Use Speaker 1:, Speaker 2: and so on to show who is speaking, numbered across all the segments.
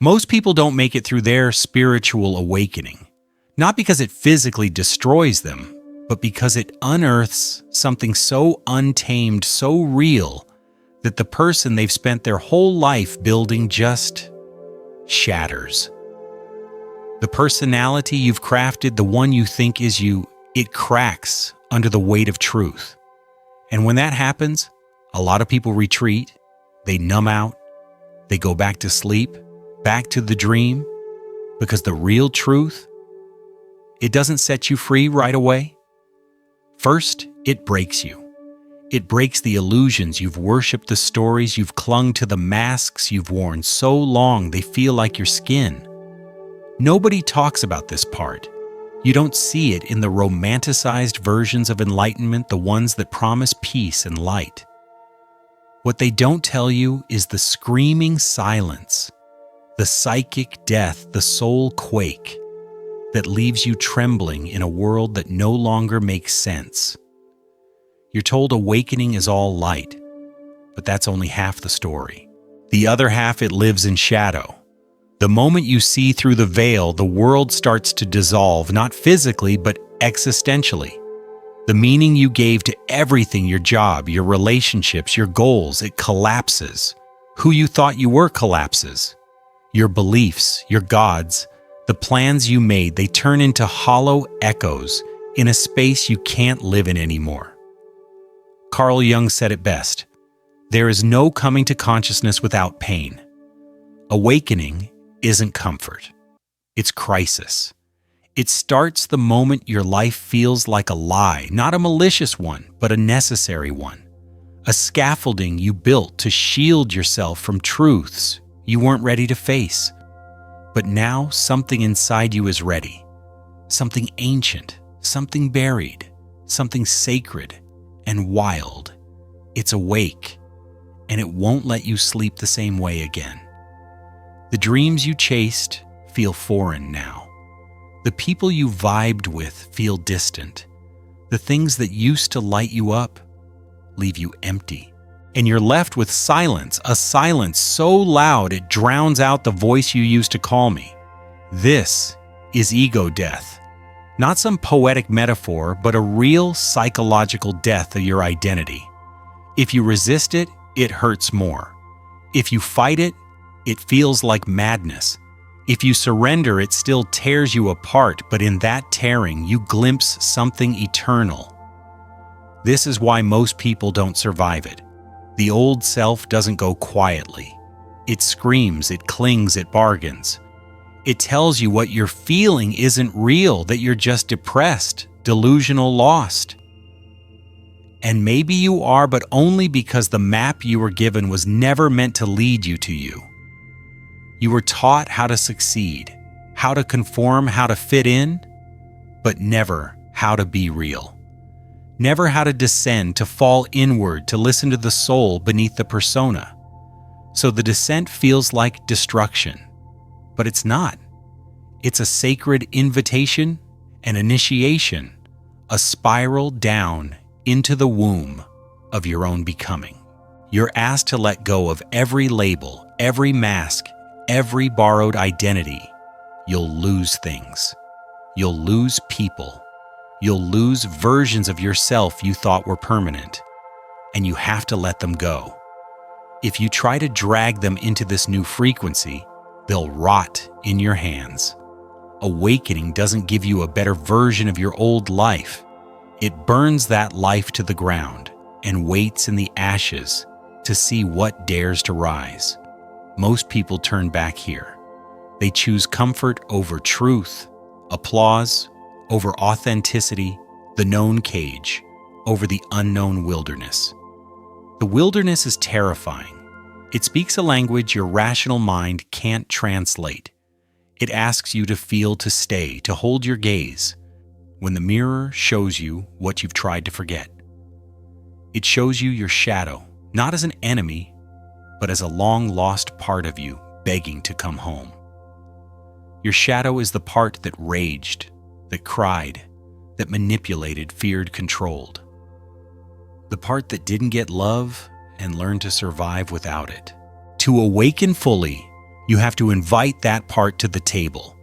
Speaker 1: Most people don't make it through their spiritual awakening, not because it physically destroys them, but because it unearths something so untamed, so real, that the person they've spent their whole life building just shatters. The personality you've crafted, the one you think is you, it cracks under the weight of truth. And when that happens, a lot of people retreat, they numb out, they go back to sleep, back to the dream, because the real truth, it doesn't set you free right away. First, it breaks you. It breaks the illusions you've worshipped, the stories you've clung to, the masks you've worn so long they feel like your skin. Nobody talks about this part. You don't see it in the romanticized versions of enlightenment, the ones that promise peace and light. What they don't tell you is the screaming silence, the psychic death, the soul quake that leaves you trembling in a world that no longer makes sense. You're told awakening is all light, but that's only half the story. The other half, it lives in shadow. The moment you see through the veil, the world starts to dissolve, not physically, but existentially. The meaning you gave to everything, your job, your relationships, your goals, it collapses. Who you thought you were collapses. Your beliefs, your gods, the plans you made, they turn into hollow echoes in a space you can't live in anymore. Carl Jung said it best, there is no coming to consciousness without pain. Awakening isn't comfort, it's crisis. It starts the moment your life feels like a lie, not a malicious one, but a necessary one. A scaffolding you built to shield yourself from truths you weren't ready to face. But now something inside you is ready. Something ancient, something buried, something sacred and wild. It's awake, and it won't let you sleep the same way again. The dreams you chased feel foreign now. The people you vibed with feel distant. The things that used to light you up leave you empty. And you're left with silence, a silence so loud it drowns out the voice you used to call me. This is ego death. Not some poetic metaphor, but a real psychological death of your identity. If you resist it, it hurts more. If you fight it, it feels like madness. If you surrender, it still tears you apart, but in that tearing, you glimpse something eternal. This is why most people don't survive it. The old self doesn't go quietly. It screams, it clings, it bargains. It tells you what you're feeling isn't real, that you're just depressed, delusional, lost. And maybe you are, but only because the map you were given was never meant to lead you to you. You were taught how to succeed, how to conform, how to fit in, but never how to be real. Never how to descend, to fall inward, to listen to the soul beneath the persona. So the descent feels like destruction, but it's not. It's a sacred invitation, an initiation, a spiral down into the womb of your own becoming. You're asked to let go of every label, every mask, every borrowed identity. You'll lose things. You'll lose people. You'll lose versions of yourself you thought were permanent, and you have to let them go. If you try to drag them into this new frequency, they'll rot in your hands. Awakening doesn't give you a better version of your old life. It burns that life to the ground and waits in the ashes to see what dares to rise. Most people turn back here. They choose comfort over truth, applause over authenticity, the known cage over the unknown wilderness. The wilderness is terrifying. It speaks a language your rational mind can't translate. It asks you to feel, to stay, to hold your gaze, when the mirror shows you what you've tried to forget. It shows you your shadow, not as an enemy, but as a long-lost part of you begging to come home. Your shadow is the part that raged, that cried, that manipulated, feared, controlled. The part that didn't get love and learned to survive without it. To awaken fully, You have to invite that part to the table.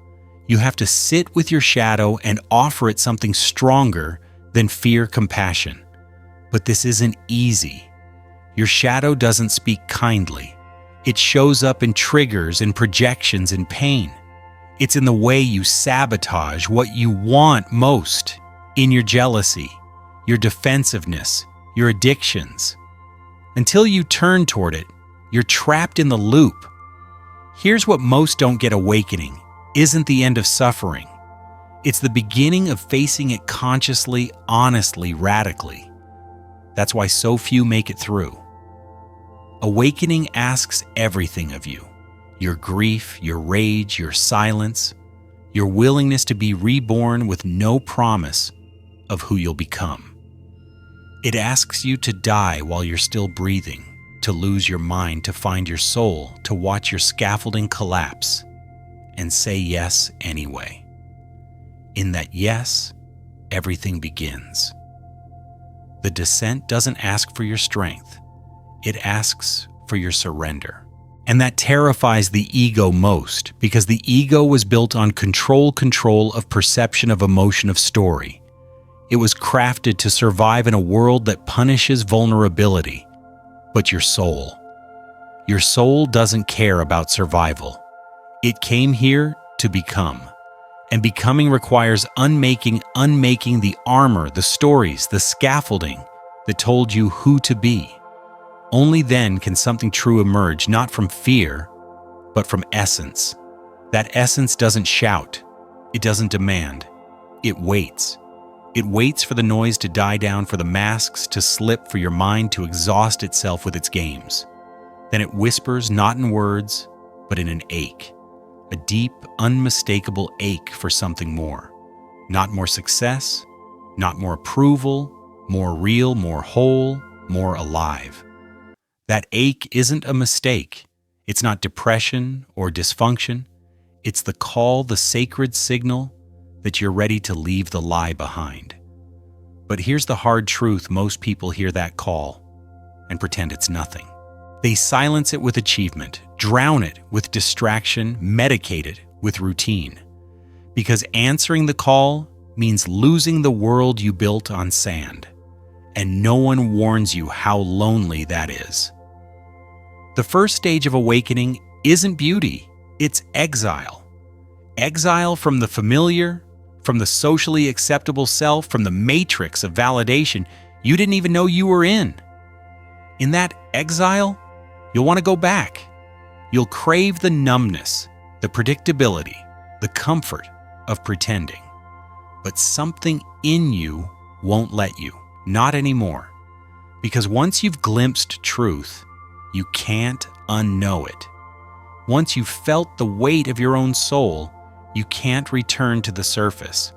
Speaker 1: You have to sit with your shadow and offer it something stronger than fear, compassion. But this isn't easy. Your shadow doesn't speak kindly. It shows up in triggers, in projections, in pain. It's in the way you sabotage what you want most, in your jealousy, your defensiveness, your addictions. Until you turn toward it, you're trapped in the loop. Here's what most don't get: awakening isn't the end of suffering. It's the beginning of facing it consciously, honestly, radically. That's why so few make it through. Awakening asks everything of you: your grief, your rage, your silence, your willingness to be reborn with no promise of who you'll become. It asks you to die while you're still breathing, to lose your mind, to find your soul, to watch your scaffolding collapse, and say yes anyway. In that yes, everything begins. The descent doesn't ask for your strength. It asks for your surrender. And that terrifies the ego most, because the ego was built on control of perception, of emotion, of story. It was crafted to survive in a world that punishes vulnerability. But your soul doesn't care about survival. It came here to become. And becoming requires unmaking the armor, the stories, the scaffolding that told you who to be. Only then can something true emerge, not from fear, but from essence. That essence doesn't shout. It doesn't demand. It waits. It waits for the noise to die down, for the masks to slip, for your mind to exhaust itself with its games. Then it whispers, not in words, but in an ache. A deep, unmistakable ache for something more. Not more success, not more approval, more real, more whole, more alive. That ache isn't a mistake. It's not depression or dysfunction. It's the call, the sacred signal that you're ready to leave the lie behind. But here's the hard truth: most people hear that call and pretend it's nothing. They silence it with achievement, drown it with distraction, medicate it with routine. Because answering the call means losing the world you built on sand. And no one warns you how lonely that is. The first stage of awakening isn't beauty, it's exile. Exile from the familiar, from the socially acceptable self, from the matrix of validation you didn't even know you were in. In that exile, you'll want to go back. You'll crave the numbness, the predictability, the comfort of pretending. But something in you won't let you, not anymore. Because once you've glimpsed truth, you can't unknow it. Once you've felt the weight of your own soul, you can't return to the surface.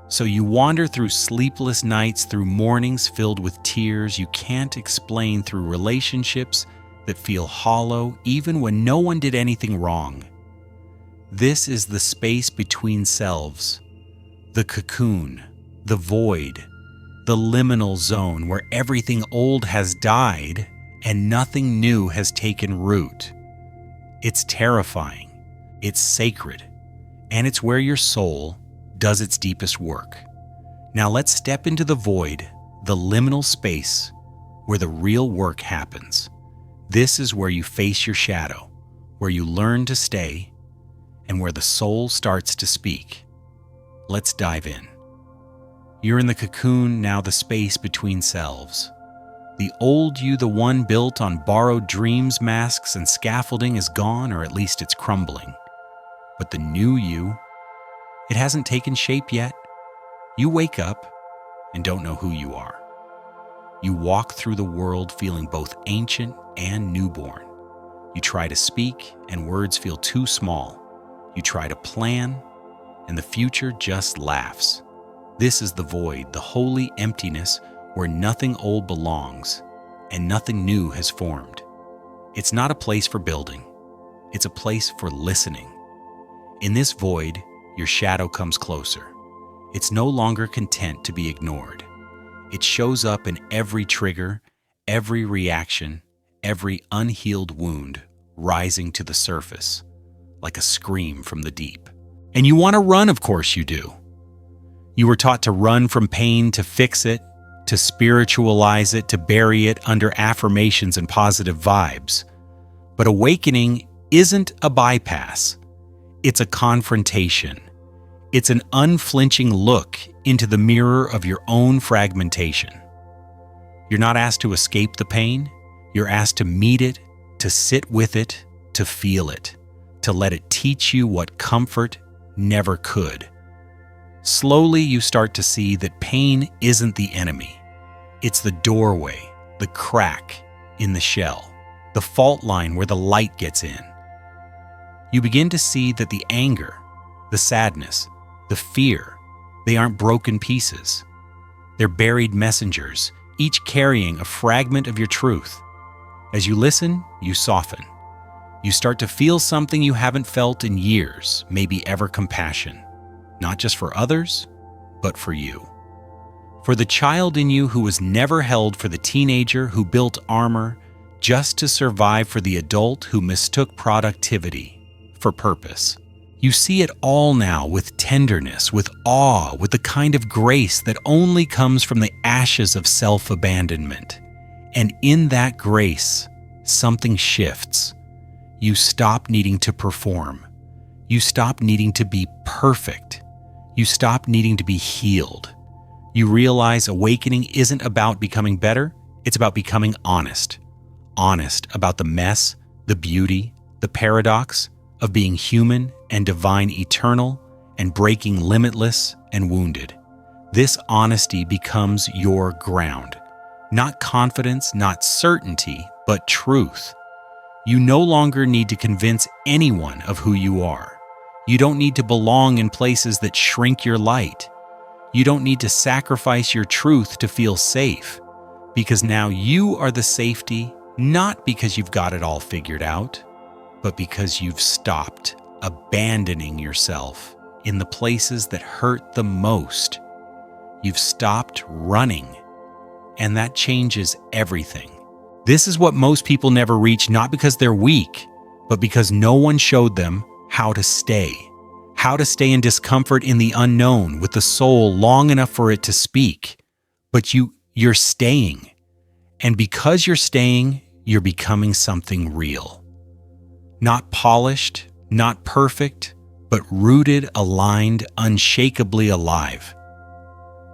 Speaker 1: So you wander through sleepless nights, through mornings filled with tears you can't explain, through relationships that feel hollow even when no one did anything wrong. This is the space between selves, the cocoon, the void, the liminal zone where everything old has died and nothing new has taken root. It's terrifying, it's sacred, and it's where your soul does its deepest work. Now let's step into the void, the liminal space where the real work happens. This is where you face your shadow, where you learn to stay, and where the soul starts to speak. Let's dive in. You're in the cocoon, now the space between selves. The old you, the one built on borrowed dreams, masks, and scaffolding, is gone, or at least it's crumbling. But the new you, it hasn't taken shape yet. You wake up and don't know who you are. You walk through the world feeling both ancient and newborn. You try to speak and words feel too small. You try to plan and the future just laughs. This is the void, the holy emptiness where nothing old belongs and nothing new has formed. It's not a place for building. It's a place for listening. In this void, your shadow comes closer. It's no longer content to be ignored. It shows up in every trigger, every reaction, every unhealed wound rising to the surface. like a scream from the deep. And you want to run, of course you do. You were taught to run from pain, to fix it, to spiritualize it, to bury it under affirmations and positive vibes. But awakening isn't a bypass. It's a confrontation. It's an unflinching look into the mirror of your own fragmentation. You're not asked to escape the pain. You're asked to meet it, to sit with it, to feel it, to let it teach you what comfort never could. Slowly, you start to see that pain isn't the enemy. It's the doorway, the crack in the shell, the fault line where the light gets in. You begin to see that the anger, the sadness, the fear, they aren't broken pieces. They're buried messengers, each carrying a fragment of your truth. As you listen, you soften. You start to feel something you haven't felt in years, maybe ever: compassion. Not just for others, but for you. For the child in you who was never held, for the teenager who built armor just to survive, for the adult who mistook productivity for purpose. You see it all now with tenderness, with awe, with the kind of grace that only comes from the ashes of self-abandonment. And in that grace, something shifts. You stop needing to perform. You stop needing to be perfect. You stop needing to be healed. You realize awakening isn't about becoming better, it's about becoming honest. Honest about the mess, the beauty, the paradox of being human and divine, eternal and breaking, limitless and wounded. This honesty becomes your ground. Not confidence, not certainty, but truth. You no longer need to convince anyone of who you are. You don't need to belong in places that shrink your light. You don't need to sacrifice your truth to feel safe, because now you are the safety, not because you've got it all figured out, but because you've stopped abandoning yourself in the places that hurt the most. You've stopped running, and that changes everything. This is what most people never reach, not because they're weak, but because no one showed them how to stay in discomfort, in the unknown, with the soul long enough for it to speak. But you're staying. And because you're staying, you're becoming something real. Not polished, not perfect, but rooted, aligned, unshakably alive.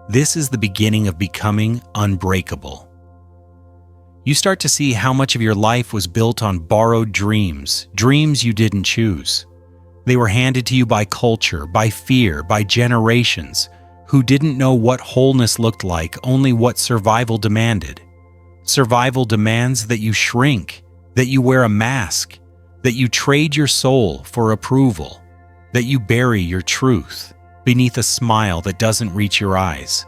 Speaker 1: This is the beginning of becoming unbreakable. You start to see how much of your life was built on borrowed dreams, dreams you didn't choose. They were handed to you by culture, by fear, by generations who didn't know what wholeness looked like, only what survival demanded. Survival demands that you shrink, that you wear a mask, that you trade your soul for approval, that you bury your truth beneath a smile that doesn't reach your eyes.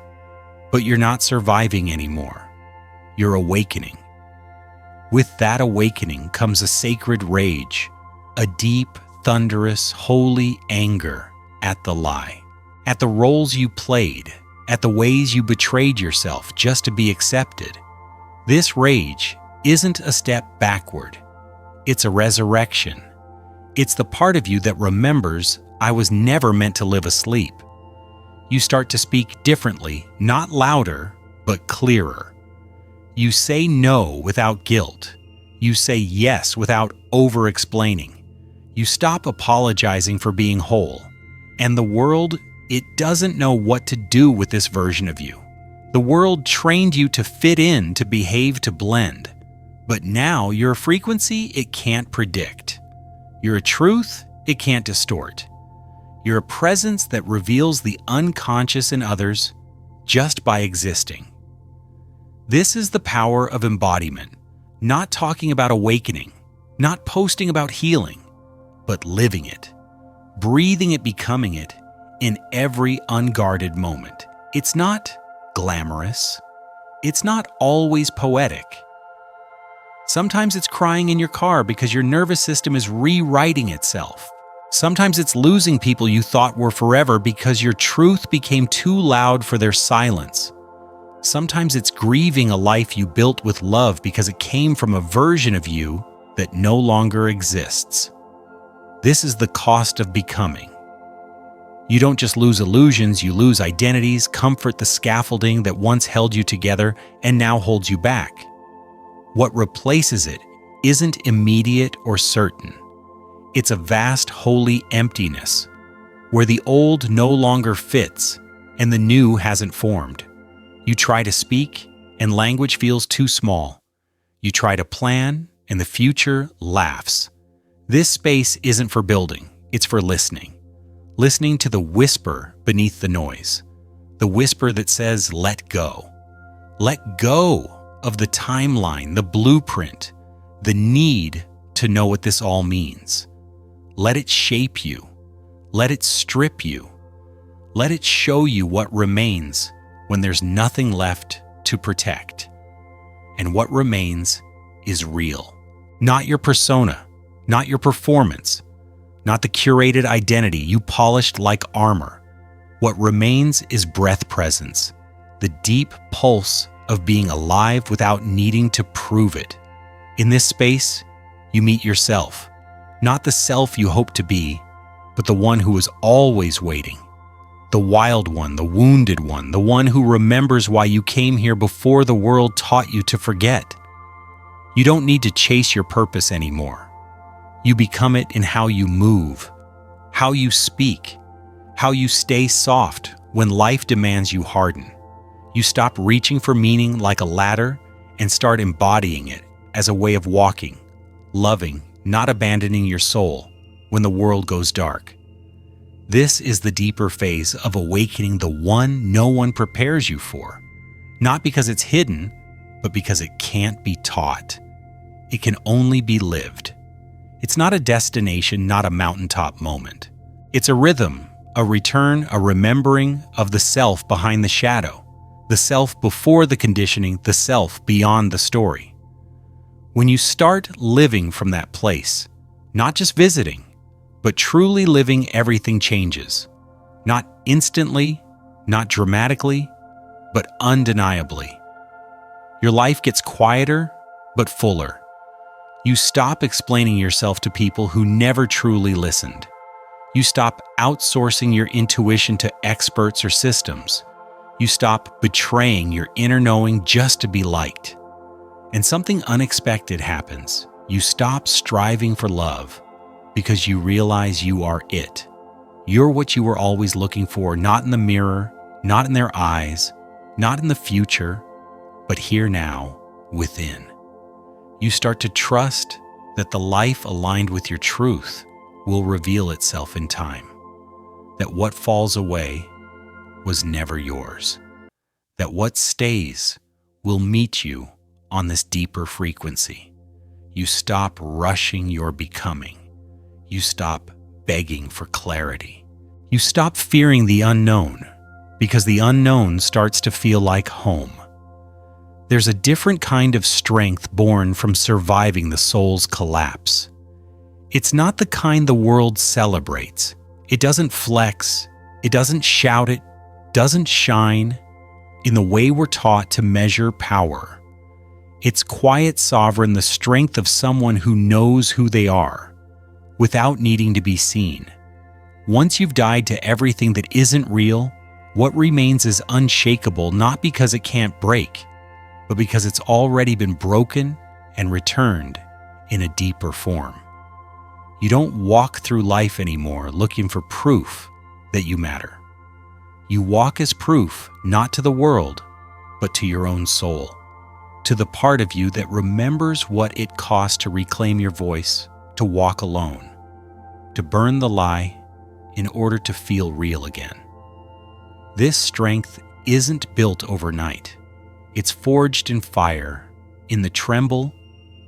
Speaker 1: But you're not surviving anymore. You're awakening. With that awakening comes a sacred rage, a deep, thunderous, holy anger at the lie, at the roles you played, at the ways you betrayed yourself just to be accepted. This rage isn't a step backward. It's a resurrection. It's the part of you that remembers, I was never meant to live asleep. You start to speak differently, not louder, but clearer. You say no without guilt. You say yes without over-explaining. You stop apologizing for being whole. And the world, it doesn't know what to do with this version of you. The world trained you to fit in, to behave, to blend. But now you're a frequency it can't predict. You're a truth it can't distort. You're a presence that reveals the unconscious in others just by existing. This is the power of embodiment, not talking about awakening, not posting about healing, but living it, breathing it, becoming it in every unguarded moment. It's not glamorous. It's not always poetic. Sometimes it's crying in your car because your nervous system is rewriting itself. Sometimes it's losing people you thought were forever because your truth became too loud for their silence. Sometimes it's grieving a life you built with love because it came from a version of you that no longer exists. This is the cost of becoming. You don't just lose illusions, you lose identities, comfort, the scaffolding that once held you together and now holds you back. What replaces it isn't immediate or certain. It's a vast, holy emptiness, where the old no longer fits and the new hasn't formed. You try to speak, and language feels too small. You try to plan, and the future laughs. This space isn't for building, it's for listening. Listening to the whisper beneath the noise. The whisper that says, let go. Let go of the timeline, the blueprint, the need to know what this all means. Let it shape you. Let it strip you. Let it show you what remains when there's nothing left to protect. And what remains is real. Not your persona, not your performance, not the curated identity you polished like armor. What remains is breath presence, the deep pulse of being alive without needing to prove it. In this space, you meet yourself, not the self you hope to be, but the one who is always waiting. The wild one, the wounded one, the one who remembers why you came here before the world taught you to forget. You don't need to chase your purpose anymore. You become it in how you move, how you speak, how you stay soft when life demands you harden. You stop reaching for meaning like a ladder and start embodying it as a way of walking, loving, not abandoning your soul when the world goes dark. This is the deeper phase of awakening, the one no one prepares you for, not because it's hidden, but because it can't be taught. It can only be lived. It's not a destination, not a mountaintop moment. It's a rhythm, a return, a remembering of the self behind the shadow, the self before the conditioning, the self beyond the story. When you start living from that place, not just visiting, but truly living, everything changes. Not instantly, not dramatically, but undeniably. Your life gets quieter, but fuller. You stop explaining yourself to people who never truly listened. You stop outsourcing your intuition to experts or systems. You stop betraying your inner knowing just to be liked. And something unexpected happens. You stop striving for love because you realize you are it. You're what you were always looking for, not in the mirror, not in their eyes, not in the future, but here now, within. You start to trust that the life aligned with your truth will reveal itself in time. That what falls away was never yours. That what stays will meet you on this deeper frequency. You stop rushing your becoming. You stop begging for clarity. You stop fearing the unknown, because the unknown starts to feel like home. There's a different kind of strength born from surviving the soul's collapse. It's not the kind the world celebrates. It doesn't flex. It doesn't shout. It doesn't shine in the way we're taught to measure power. It's quiet, sovereign, the strength of someone who knows who they are, without needing to be seen. Once you've died to everything that isn't real, what remains is unshakable, not because it can't break, but because it's already been broken and returned in a deeper form. You don't walk through life anymore looking for proof that you matter. You walk as proof, not to the world, but to your own soul, to the part of you that remembers what it cost to reclaim your voice, to walk alone, to burn the lie in order to feel real again. This strength isn't built overnight. It's forged in fire, in the tremble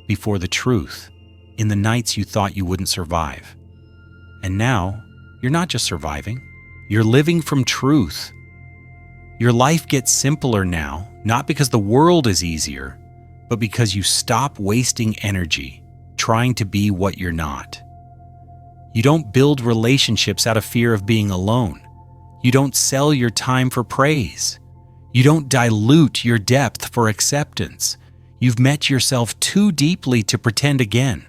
Speaker 1: before the truth, in the nights you thought you wouldn't survive. And now, you're not just surviving, you're living from truth. Your life gets simpler now, not because the world is easier, but because you stop wasting energy trying to be what you're not. You don't build relationships out of fear of being alone. You don't sell your time for praise. You don't dilute your depth for acceptance. You've met yourself too deeply to pretend again.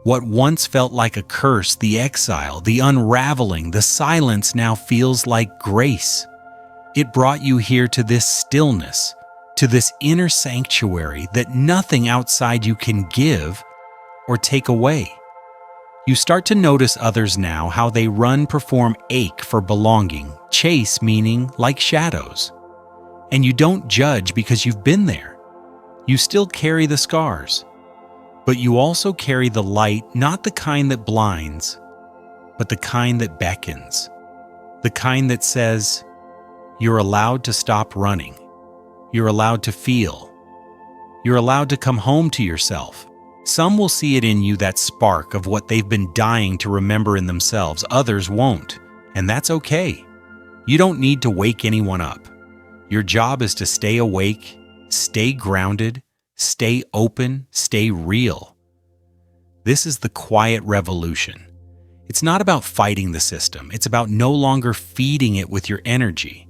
Speaker 1: What once felt like a curse, the exile, the unraveling, the silence now feels like grace. It brought you here to this stillness, to this inner sanctuary that nothing outside you can give or take away. You start to notice others now, how they run, perform, ache for belonging, chase meaning like shadows. And you don't judge because you've been there. You still carry the scars, but you also carry the light, not the kind that blinds, but the kind that beckons, the kind that says, you're allowed to stop running. You're allowed to feel. You're allowed to come home to yourself. Some will see it in you, that spark of what they've been dying to remember in themselves. Others won't, and that's okay. You don't need to wake anyone up. Your job is to stay awake, stay grounded, stay open, stay real. This is the quiet revolution. It's not about fighting the system. It's about no longer feeding it with your energy.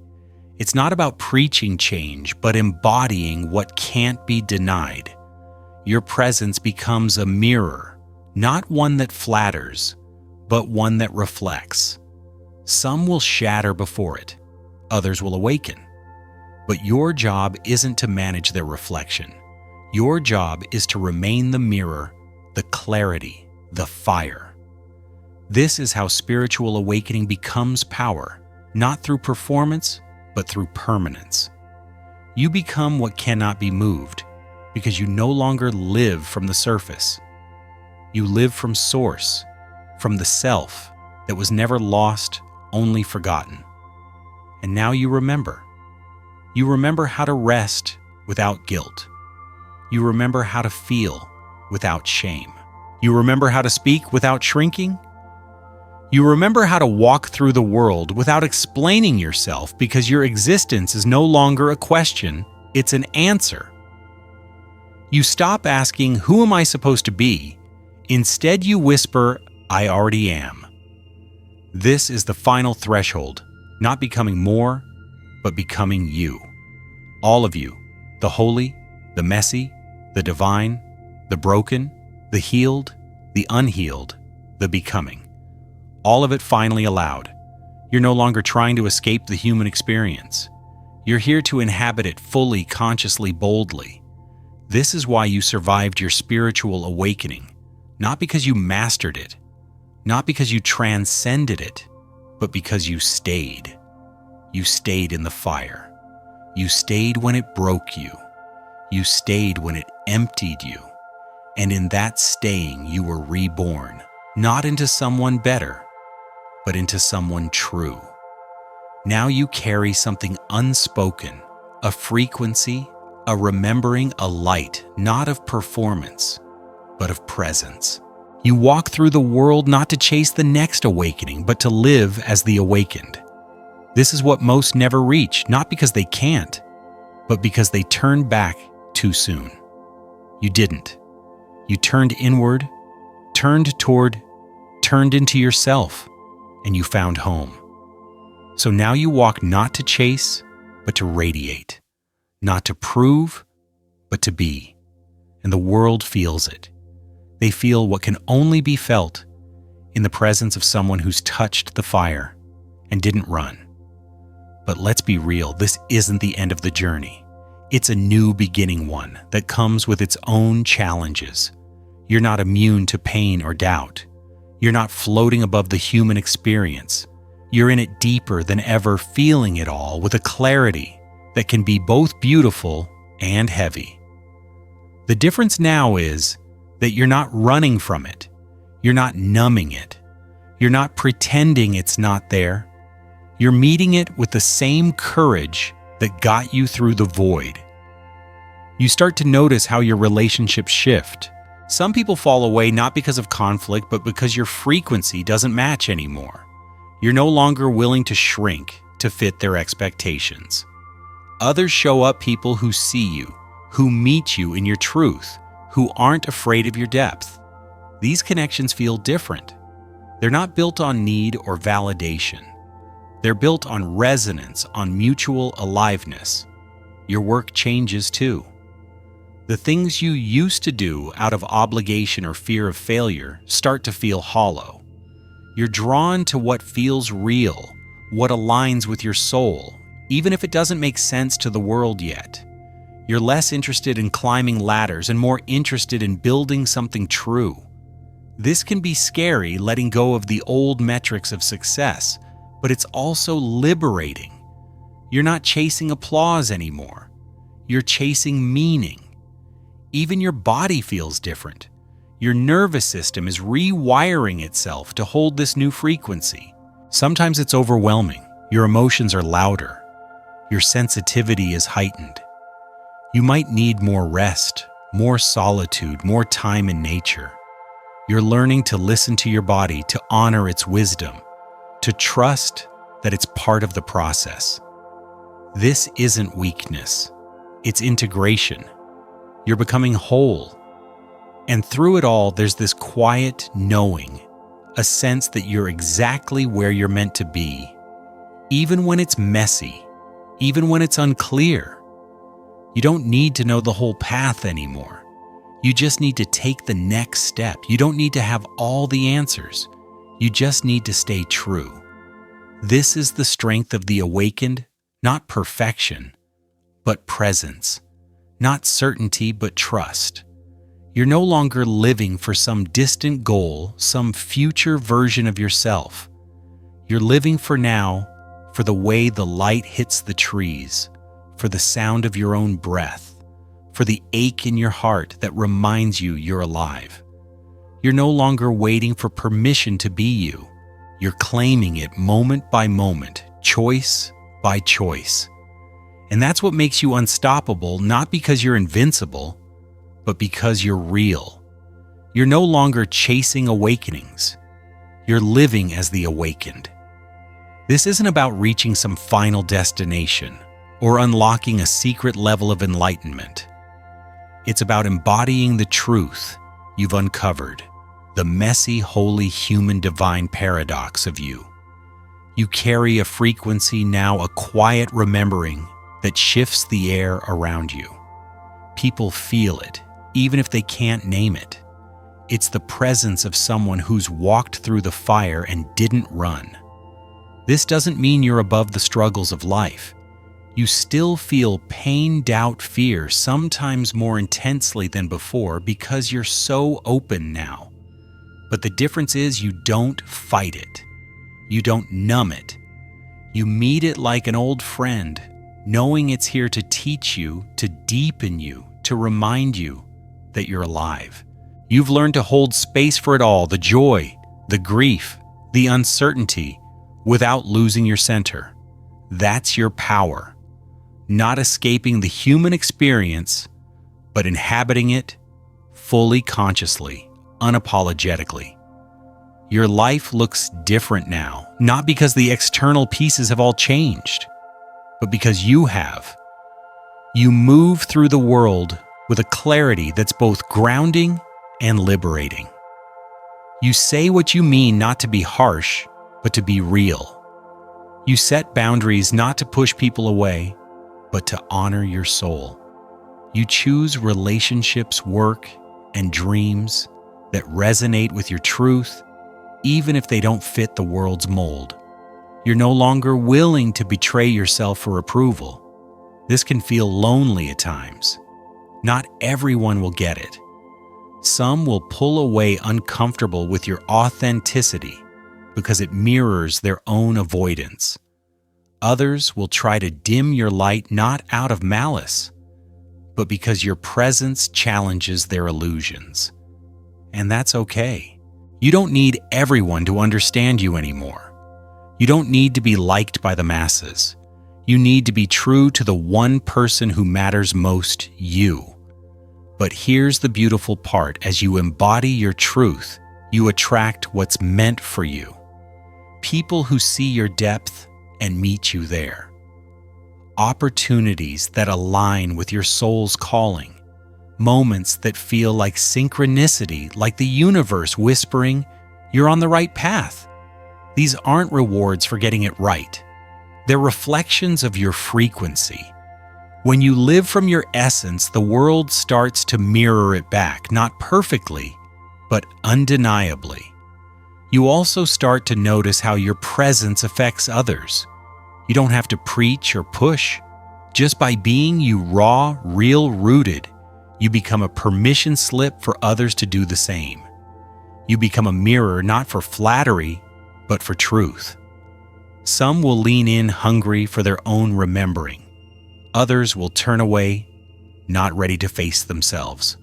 Speaker 1: It's not about preaching change, but embodying what can't be denied. Your presence becomes a mirror, not one that flatters, but one that reflects. Some will shatter before it, others will awaken. But your job isn't to manage their reflection. Your job is to remain the mirror, the clarity, the fire. This is how spiritual awakening becomes power, not through performance, but through permanence. You become what cannot be moved, because you no longer live from the surface. You live from source, from the self that was never lost, only forgotten. And now you remember. You remember how to rest without guilt. You remember how to feel without shame. You remember how to speak without shrinking. You remember how to walk through the world without explaining yourself, because your existence is no longer a question, it's an answer. You stop asking, who am I supposed to be? Instead, you whisper, I already am. This is the final threshold, not becoming more, but becoming you. All of you, the holy, the messy, the divine, the broken, the healed, the unhealed, the becoming. All of it finally allowed. You're no longer trying to escape the human experience. You're here to inhabit it fully, consciously, boldly. This is why you survived your spiritual awakening, not because you mastered it, not because you transcended it, but because you stayed. You stayed in the fire. You stayed when it broke you. You stayed when it emptied you. And in that staying, you were reborn, not into someone better, but into someone true. Now you carry something unspoken, a frequency, a remembering, a light, not of performance, but of presence. You walk through the world not to chase the next awakening, but to live as the awakened. This is what most never reach, not because they can't, but because they turn back too soon. You didn't. You turned inward, turned toward, turned into yourself, and you found home. So now you walk not to chase, but to radiate, not to prove, but to be. And the world feels it. They feel what can only be felt in the presence of someone who's touched the fire and didn't run. But let's be real, this isn't the end of the journey. It's a new beginning one that comes with its own challenges. You're not immune to pain or doubt. You're not floating above the human experience. You're in it deeper than ever, feeling it all with a clarity that can be both beautiful and heavy. The difference now is that you're not running from it. You're not numbing it. You're not pretending it's not there. You're meeting it with the same courage that got you through the void. You start to notice how your relationships shift. Some people fall away not because of conflict, but because your frequency doesn't match anymore. You're no longer willing to shrink to fit their expectations. Others show up, people who see you, who meet you in your truth, who aren't afraid of your depth. These connections feel different. They're not built on need or validation. They're built on resonance, on mutual aliveness. Your work changes too. The things you used to do out of obligation or fear of failure start to feel hollow. You're drawn to what feels real, what aligns with your soul, even if it doesn't make sense to the world yet. You're less interested in climbing ladders and more interested in building something true. This can be scary, letting go of the old metrics of success, but it's also liberating. You're not chasing applause anymore. You're chasing meaning. Even your body feels different. Your nervous system is rewiring itself to hold this new frequency. Sometimes it's overwhelming. Your emotions are louder. Your sensitivity is heightened. You might need more rest, more solitude, more time in nature. You're learning to listen to your body, to honor its wisdom, to trust that it's part of the process. This isn't weakness. It's integration. You're becoming whole. And through it all, there's this quiet knowing, a sense that you're exactly where you're meant to be, even when it's messy, even when it's unclear. You don't need to know the whole path anymore. You just need to take the next step. You don't need to have all the answers. You just need to stay true. This is the strength of the awakened, not perfection, but presence. Not certainty, but trust. You're no longer living for some distant goal, some future version of yourself. You're living for now, for the way the light hits the trees, for the sound of your own breath, for the ache in your heart that reminds you you're alive. You're no longer waiting for permission to be you. You're claiming it moment by moment, choice by choice. And that's what makes you unstoppable, not because you're invincible, but because you're real. You're no longer chasing awakenings. You're living as the awakened. This isn't about reaching some final destination or unlocking a secret level of enlightenment. It's about embodying the truth you've uncovered, the messy, holy, human, divine paradox of you. You carry a frequency now, a quiet remembering that shifts the air around you. People feel it, even if they can't name it. It's the presence of someone who's walked through the fire and didn't run. This doesn't mean you're above the struggles of life. You still feel pain, doubt, fear, sometimes more intensely than before because you're so open now. But the difference is you don't fight it. You don't numb it. You meet it like an old friend, knowing it's here to teach you, to deepen you, to remind you that you're alive. You've learned to hold space for it all, the joy, the grief, the uncertainty, without losing your center. That's your power. Not escaping the human experience, but inhabiting it fully consciously, unapologetically. Your life looks different now, not because the external pieces have all changed, but because you have. You move through the world with a clarity that's both grounding and liberating. You say what you mean, not to be harsh, but to be real. You set boundaries not to push people away, but to honor your soul. You choose relationships, work, and dreams that resonate with your truth, even if they don't fit the world's mold. You're no longer willing to betray yourself for approval. This can feel lonely at times. Not everyone will get it. Some will pull away uncomfortable with your authenticity because it mirrors their own avoidance. Others will try to dim your light not out of malice, but because your presence challenges their illusions. And that's okay. You don't need everyone to understand you anymore. You don't need to be liked by the masses. You need to be true to the one person who matters most, you. But here's the beautiful part. As you embody your truth, you attract what's meant for you. People who see your depth and meet you there. Opportunities that align with your soul's calling. Moments that feel like synchronicity, like the universe whispering, you're on the right path. These aren't rewards for getting it right. They're reflections of your frequency. When you live from your essence, the world starts to mirror it back, not perfectly, but undeniably. You also start to notice how your presence affects others. You don't have to preach or push. Just by being you raw, real, rooted, you become a permission slip for others to do the same. You become a mirror not for flattery, but for truth. Some will lean in hungry for their own remembering. Others will turn away, not ready to face themselves.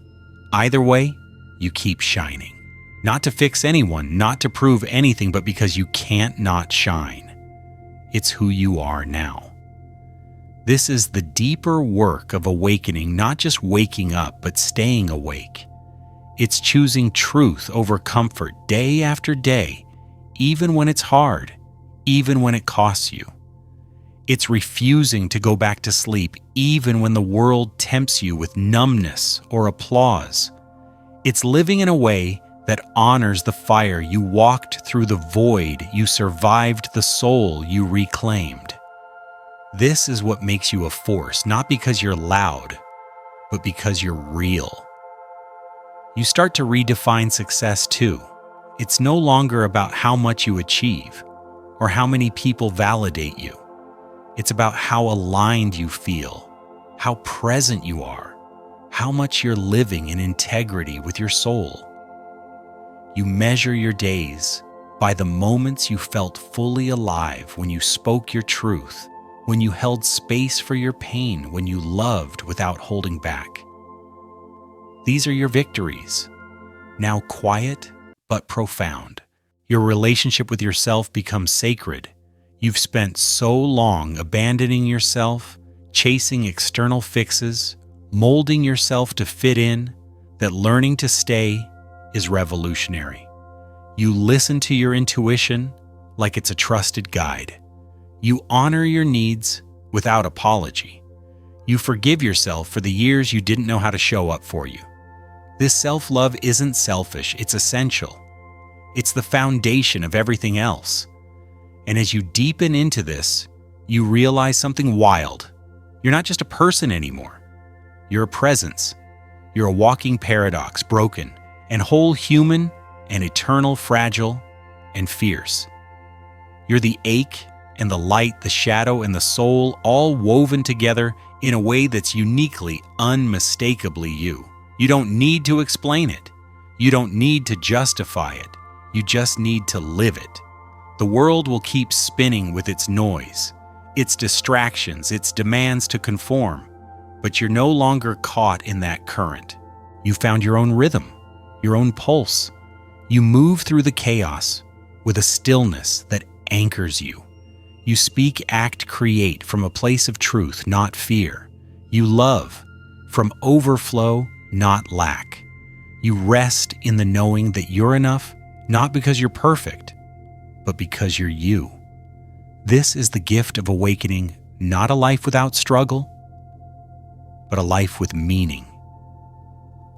Speaker 1: Either way, you keep shining. Not to fix anyone, not to prove anything, but because you can't not shine. It's who you are now. This is the deeper work of awakening, not just waking up, but staying awake. It's choosing truth over comfort day after day, even when it's hard, even when it costs you. It's refusing to go back to sleep, even when the world tempts you with numbness or applause. It's living in a way that honors the fire you walked through, the void you survived, the soul you reclaimed. This is what makes you a force, not because you're loud, but because you're real. You start to redefine success too. It's no longer about how much you achieve or how many people validate you. It's about how aligned you feel, how present you are, how much you're living in integrity with your soul. You measure your days by the moments you felt fully alive, when you spoke your truth, when you held space for your pain, when you loved without holding back. These are your victories, now quiet but profound. Your relationship with yourself becomes sacred. You've spent so long abandoning yourself, chasing external fixes, molding yourself to fit in, that learning to stay is revolutionary. You listen to your intuition like it's a trusted guide. You honor your needs without apology. You forgive yourself for the years you didn't know how to show up for you. This self-love isn't selfish, it's essential. It's the foundation of everything else. And as you deepen into this, you realize something wild. You're not just a person anymore. You're a presence. You're a walking paradox, broken and whole, human and eternal, fragile and fierce. You're the ache and the light, the shadow and the soul, all woven together in a way that's uniquely, unmistakably you. You don't need to explain it. You don't need to justify it. You just need to live it. The world will keep spinning with its noise, its distractions, its demands to conform, but you're no longer caught in that current. You found your own rhythm, your own pulse. You move through the chaos with a stillness that anchors you. You speak, act, create from a place of truth, not fear. You love from overflow, not lack. You rest in the knowing that you're enough, not because you're perfect, but because you're you. This is the gift of awakening, not a life without struggle, but a life with meaning.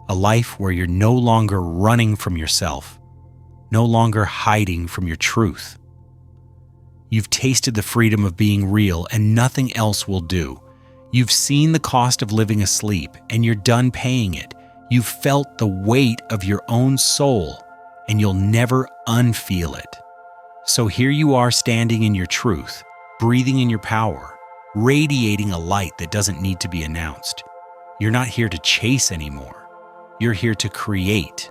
Speaker 1: A life where you're no longer running from yourself, no longer hiding from your truth. You've tasted the freedom of being real, and nothing else will do. You've seen the cost of living asleep, and you're done paying it. You've felt the weight of your own soul, and you'll never unfeel it. So here you are, standing in your truth, breathing in your power, radiating a light that doesn't need to be announced. You're not here to chase anymore. You're here to create,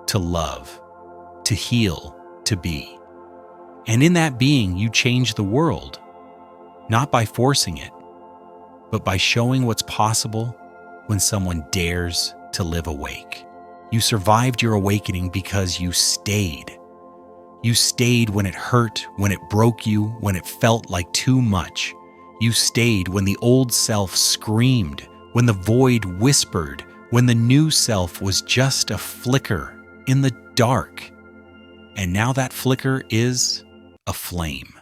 Speaker 1: to love, to heal, to be. And in that being, you change the world, not by forcing it, but by showing what's possible when someone dares to live awake. You survived your awakening because you stayed. You stayed when it hurt, when it broke you, when it felt like too much. You stayed when the old self screamed, when the void whispered, when the new self was just a flicker in the dark. And now that flicker is a flame.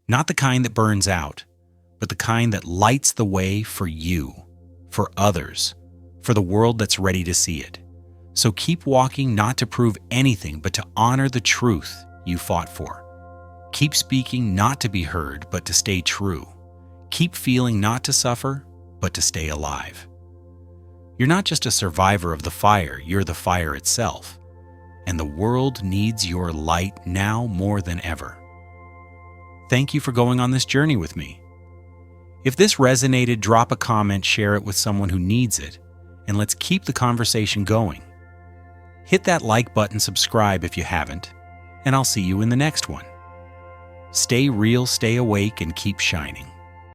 Speaker 1: Not the kind that burns out, but the kind that lights the way for you, for others, for the world that's ready to see it. So keep walking, not to prove anything, but to honor the truth you fought for. Keep speaking, not to be heard, but to stay true. Keep feeling, not to suffer, but to stay alive. You're not just a survivor of the fire, you're the fire itself. And the world needs your light now more than ever. Thank you for going on this journey with me. If this resonated, drop a comment, share it with someone who needs it, and let's keep the conversation going. Hit that like button, subscribe if you haven't, and I'll see you in the next one. Stay real, stay awake, and keep shining.